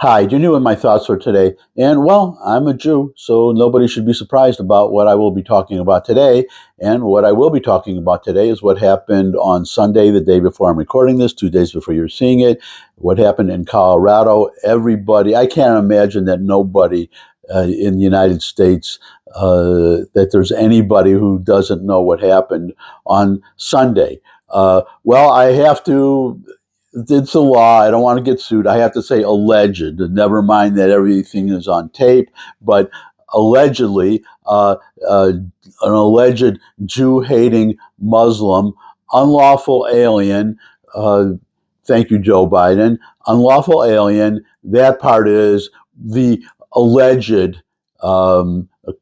Hi, do you know what my thoughts are today? And well, I'm a Jew, so nobody should be surprised about what I will be talking about today. And what I will be talking about today is what happened on Sunday, the day before I'm recording this, 2 days before you're seeing it. What happened in Colorado. Everybody, I can't imagine that nobody in the United States, that there's anybody who doesn't know what happened on Sunday. Well, I have to. It's a law. I don't want to get sued. I have to say alleged. Never mind that everything is on tape, but allegedly, an alleged Jew-hating Muslim, unlawful alien. Uh, Thank you, Joe Biden. Unlawful alien. That part is the alleged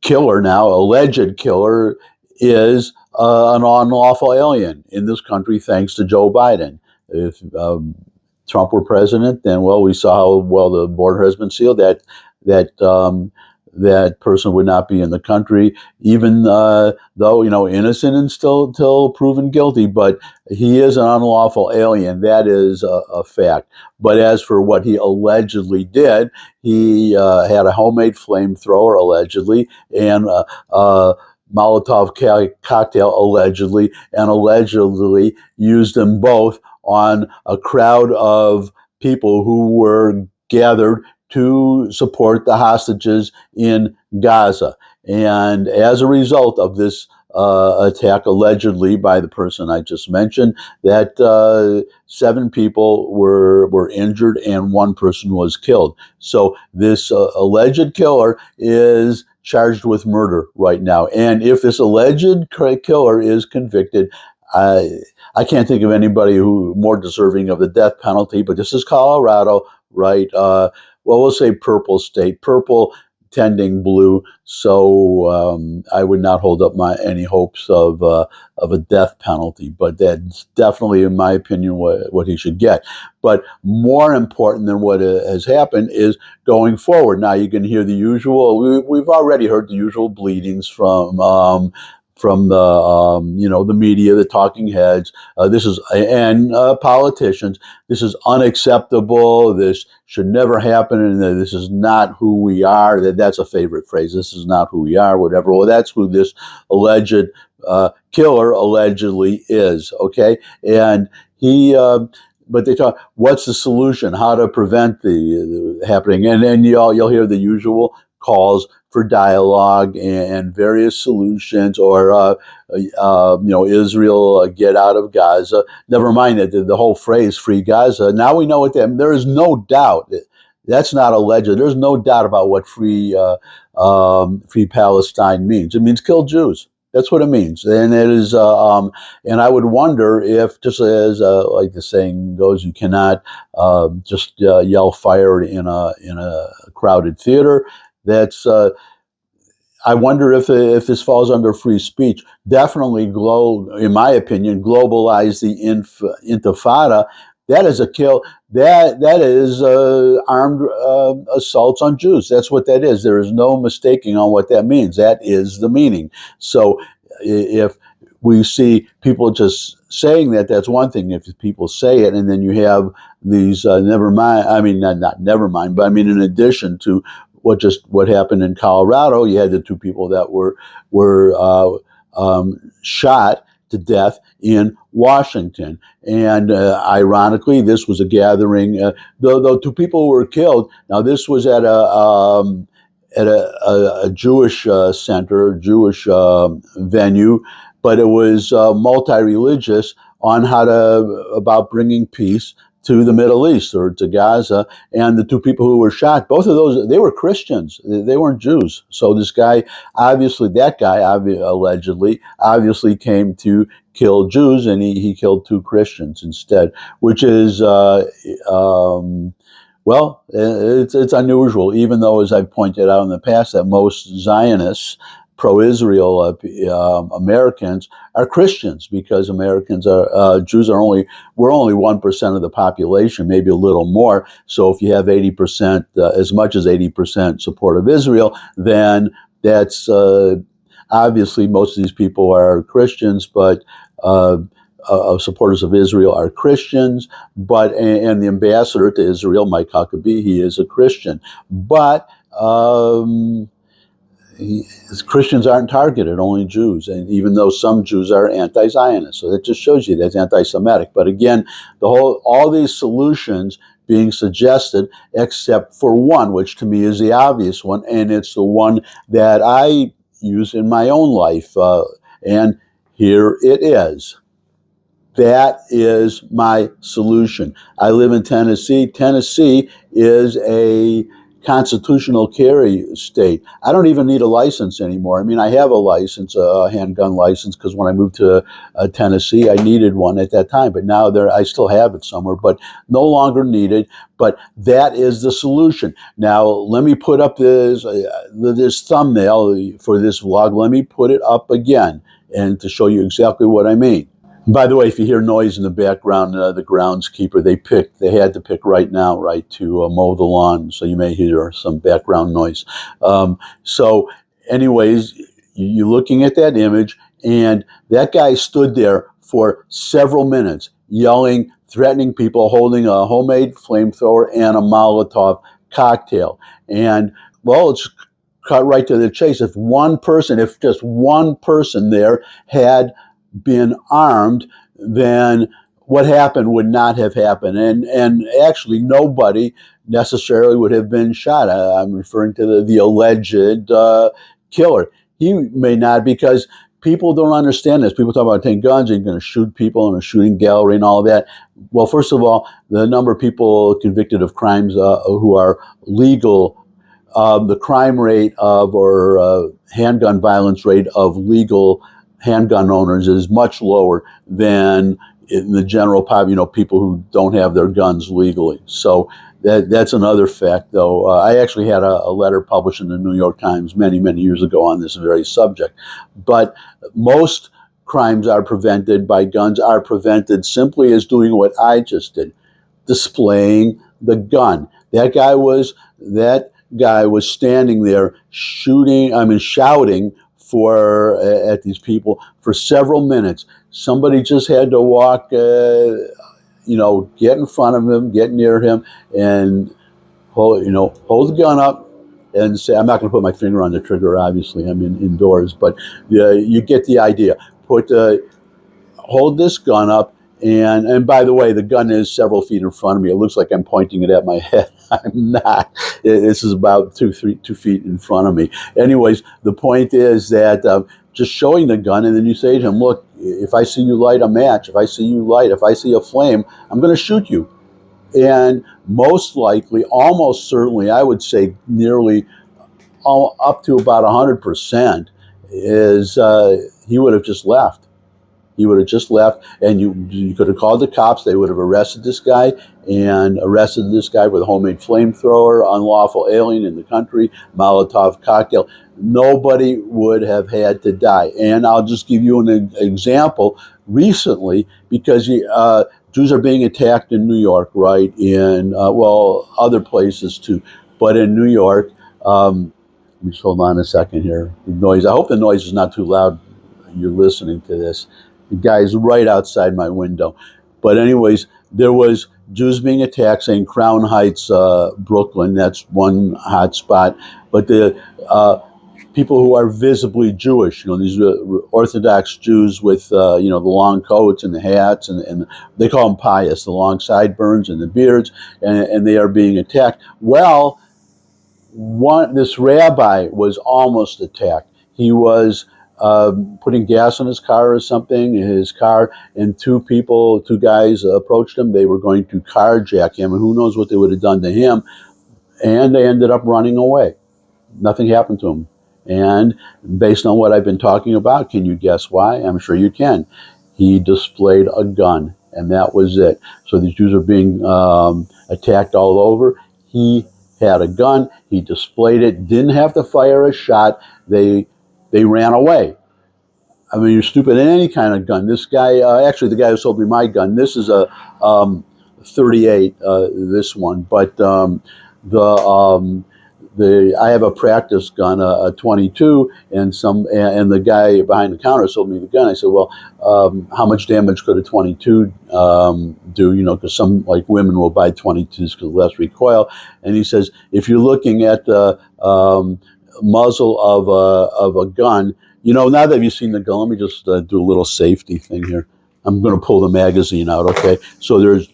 killer. Now, alleged killer is an unlawful alien in this country, thanks to Joe Biden. If Trump were president, then well, we saw how well the border has been sealed. That person would not be in the country, even though innocent and still till proven guilty. But he is an unlawful alien. That is a fact. But as for what he allegedly did, he had a homemade flamethrower allegedly, and Molotov cocktail allegedly, and allegedly used them both on a crowd of people who were gathered to support the hostages in Gaza. And as a result of this attack, allegedly by the person I just mentioned, that 7 people were injured and 1 person was killed. So this alleged killer is charged with murder right now. And if this alleged killer is convicted, I can't think of anybody who more deserving of the death penalty. But this is Colorado, right? Well, we'll say purple state, purple tending blue. So I would not hold up any hopes of a death penalty. But that's definitely, in my opinion, what he should get. But more important than what has happened is going forward. Now you can hear the usual. We've already heard the usual bleedings from the media, the talking heads. And politicians. This is unacceptable. This should never happen, and this is not who we are. That's a favorite phrase. This is not who we are. Whatever. Well, that's who this alleged killer allegedly is. Okay, and he. But they talk. What's the solution? How to prevent the happening? And you'll hear the usual calls for dialogue and various solutions, or Israel get out of Gaza. Never mind that the whole phrase "free Gaza." Now we know what that. There is no doubt. That's not alleged. There's no doubt about what free Palestine means. It means kill Jews. That's what it means, and it is. And I would wonder if, just as like the saying goes, you cannot just yell fire in a crowded theater. That's. I wonder if this falls under free speech. Definitely, in my opinion, globalize the intifada. That is a kill. That is armed assaults on Jews. That's what that is. There is no mistaking on what that means. That is the meaning. So if we see people just saying that, that's one thing. If people say it, and then you have these never mind. I mean, not never mind, but I mean, in addition to what happened in Colorado, you had the 2 people that were shot to death in Washington. And ironically, this was a gathering. Though 2 people were killed. Now this was at a Jewish center, Jewish venue, but it was multi-religious on about bringing peace to the Middle East, or to Gaza. And the 2 people who were shot, both of those, they were Christians. They weren't Jews. So this guy, allegedly, came to kill Jews, and he killed 2 Christians instead, which is, well, it's unusual, even though, as I've pointed out in the past, that most Zionists, pro-Israel Americans are Christians, because Jews we're only 1% of the population, maybe a little more. So if you have 80%, as much as 80% support of Israel, then that's obviously most of these people are Christians, but supporters of Israel are Christians, and the ambassador to Israel, Mike Huckabee, he is a Christian. But Christians aren't targeted, only Jews, and even though some Jews are anti-Zionist, so that just shows you that's anti-Semitic. But again, all these solutions being suggested, except for one, which to me is the obvious one, and it's the one that I use in my own life, and here it is. That is my solution. I live in Tennessee. Tennessee is a constitutional carry state. I don't even need a license anymore. I mean, I have a license, a handgun license, because when I moved to Tennessee, I needed one at that time. But now I still have it somewhere, but no longer needed. But that is the solution. Now, let me put up this thumbnail for this vlog. Let me put it up again, and to show you exactly what I mean. By the way, if you hear noise in the background, the groundskeeper, they had to pick right now, right, to mow the lawn, so you may hear some background noise. So anyways, you're looking at that image, and that guy stood there for several minutes, yelling, threatening people, holding a homemade flamethrower and a Molotov cocktail. And, well, it's cut right to the chase. If just one person there had been armed, then what happened would not have happened, and actually nobody necessarily would have been shot. I'm referring to the alleged killer. He may not, because people don't understand this. People talk about taking guns and you're going to shoot people in a shooting gallery and all of that. Well, first of all, the number of people convicted of crimes who are legal, the crime rate or handgun violence rate of legal handgun owners is much lower than in the general public, people who don't have their guns legally. So that's another fact, though. I actually had a letter published in the New York Times many, many years ago on this very subject. But most crimes are prevented by guns, are prevented simply as doing what I just did, displaying the gun. That guy was standing there shouting at these people for several minutes. Somebody just had to walk, get in front of him, get near him, and hold the gun up and say, I'm not going to put my finger on the trigger, obviously, I'm indoors, but you get the idea. Hold this gun up, and by the way, the gun is several feet in front of me. It looks like I'm pointing it at my head. I'm not. This is about 2 feet in front of me. Anyways, the point is that just showing the gun, and then you say to him, look, if I see you light a match, if I see a flame, I'm going to shoot you. And most likely, almost certainly, I would say nearly up to about 100% is he would have just left. He would have just left, and you could have called the cops. They would have arrested this guy with a homemade flamethrower, unlawful alien in the country, Molotov cocktail. Nobody would have had to die. And I'll just give you an example recently, because Jews are being attacked in New York, right? In, other places too. But in New York, just hold on a second here. The noise. I hope the noise is not too loud. You're listening to this. The guy's right outside my window. But anyways, there was Jews being attacked, saying Crown Heights, Brooklyn. That's one hot spot. But the people who are visibly Jewish, these Orthodox Jews with, the long coats and the hats, and they call them pious, the long sideburns and the beards, and they are being attacked. Well, this rabbi was almost attacked. He was putting gas in his car or something, and two guys approached him. They were going to carjack him, and who knows what they would have done to him. And they ended up running away. Nothing happened to him. And based on what I've been talking about, can you guess why? I'm sure you can. He displayed a gun, and that was it. So these Jews are being attacked all over. He had a gun. He displayed it. Didn't have to fire a shot. They ran away. I mean, you're stupid in any kind of gun. This guy, actually, the guy who sold me my gun, this is a 38, this one. But I have a practice gun, a 22, and the guy behind the counter sold me the gun. I said, well, how much damage could a 22 do? You know, because some like women will buy 22s because less recoil. And he says, if you're looking at the muzzle of a gun, you know, now that you've seen the gun, let me just do a little safety thing here. I'm going to pull the magazine out, okay? So there's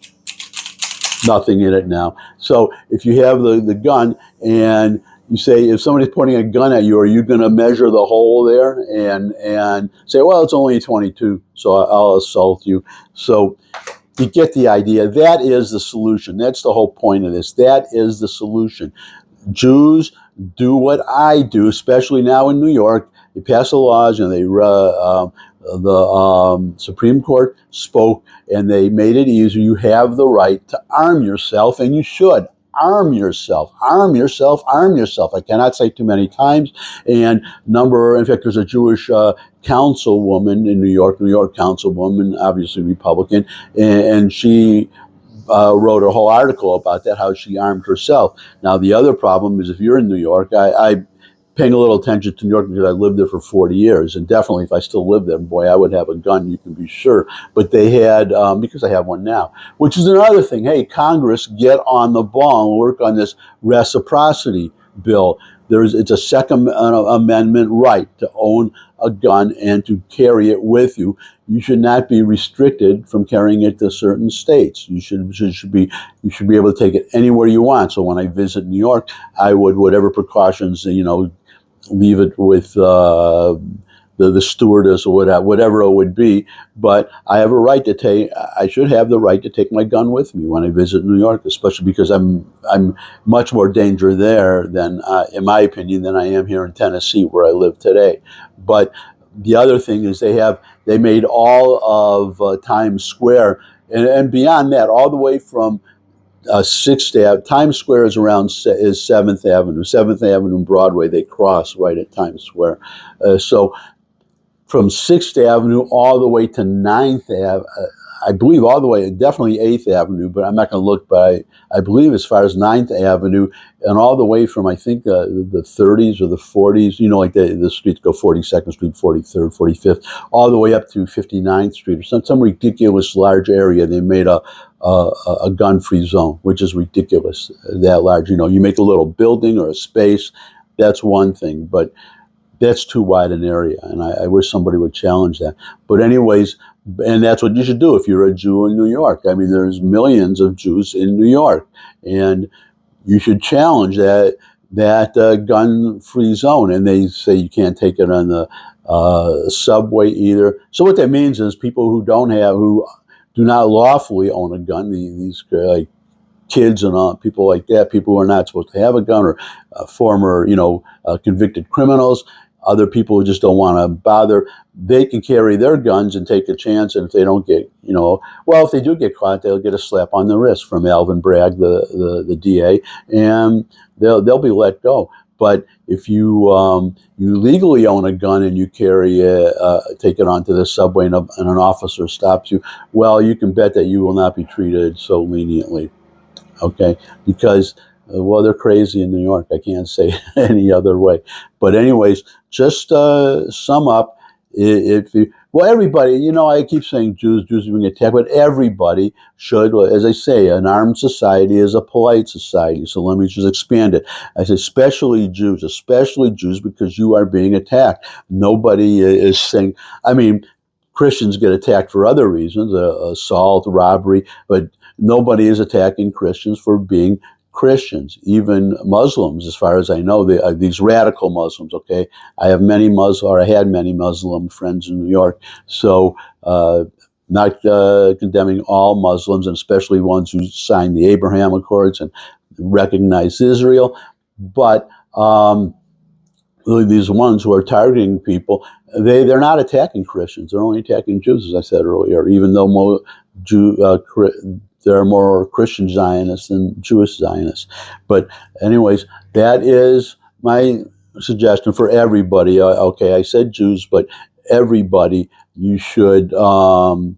nothing in it now. So if you have the gun and you say, if somebody's pointing a gun at you, are you going to measure the hole there and say, well, it's only a 22, so I'll assault you? So you get the idea. That is the solution. That's the whole point of this. That is the solution. Jews do what I do, especially now in New York. They pass the laws, and the Supreme Court spoke, and they made it easier. You have the right to arm yourself, and you should. Arm yourself, arm yourself, arm yourself. I cannot say too many times. And in fact, there's a Jewish councilwoman in New York councilwoman, obviously Republican, and she wrote a whole article about that, how she armed herself. Now, the other problem is if you're in New York, I paying a little attention to New York because I lived there for 40 years, and definitely if I still lived there, boy, I would have a gun, you can be sure. But they had, because I have one now, which is another thing. Hey, Congress, get on the ball and work on this reciprocity bill. It's a Second Amendment right to own a gun and to carry it with you. You should not be restricted from carrying it to certain states. You should be able to take it anywhere you want. So when I visit New York, I would, whatever precautions, leave it with the stewardess or whatever it would be. But I have a right to take. I should have the right to take my gun with me when I visit New York, especially because I'm much more danger there than, in my opinion, than I am here in Tennessee where I live today. But the other thing is they made all of Times Square and beyond that, all the way from 6th Ave. Times Square is 7th Avenue. 7th Avenue and Broadway, they cross right at Times Square. So from 6th Avenue all the way to 9th Ave, I believe all the way, definitely 8th Avenue, but I'm not going to look, but I believe as far as 9th Avenue and all the way from, I think, the 30s or the 40s, like the streets go 42nd Street, 43rd, 45th, all the way up to 59th Street or some ridiculous large area. They made a gun-free zone, which is ridiculous, that large. You make a little building or a space, that's one thing, but that's too wide an area, and I wish somebody would challenge that. But anyways, and that's what you should do if you're a Jew in New York. I mean, there's millions of Jews in New York, and you should challenge that gun-free zone. And they say you can't take it on the subway either. So what that means is people who do not lawfully own a gun, these like kids and people like that, people who are not supposed to have a gun, or former, convicted criminals, other people who just don't want to bother, they can carry their guns and take a chance. And if they don't get, if they do get caught, they'll get a slap on the wrist from Alvin Bragg, the DA, and they'll be let go. But if you legally own a gun and you carry take it onto the subway and an officer stops you, well, you can bet that you will not be treated so leniently. Okay, because they're crazy in New York. I can't say any other way. But anyways, just sum up. Everybody, I keep saying Jews are being attacked, but everybody should, as I say, an armed society is a polite society. So let me just expand it. I say especially Jews, because you are being attacked. Nobody is saying, Christians get attacked for other reasons, assault, robbery, but nobody is attacking Christians for being Christians. Even Muslims, as far as I know, these radical Muslims, okay? I had many Muslim friends in New York, so not condemning all Muslims, and especially ones who signed the Abraham Accords and recognize Israel, but these ones who are targeting people, they're not attacking Christians. They're only attacking Jews, as I said earlier, even though there are more Christian Zionists than Jewish Zionists. But anyways, that is my suggestion for everybody. Okay, I said Jews, but everybody, you should arm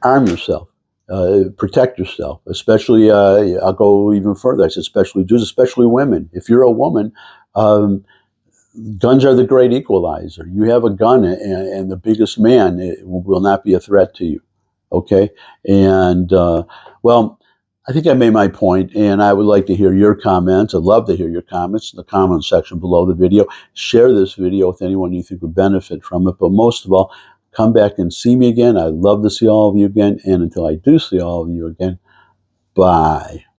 yourself. protect yourself, especially, I'll go even further. I said, especially Jews, especially women. If you're a woman, um, guns are the great equalizer. You have a gun, and the biggest man will not be a threat to you. Okay? And, well, I think I made my point, and I would like to hear your comments. I'd love to hear your comments in the comment section below the video. Share this video with anyone you think would benefit from it. But most of all, come back and see me again. I'd love to see all of you again. And until I do see all of you again, bye.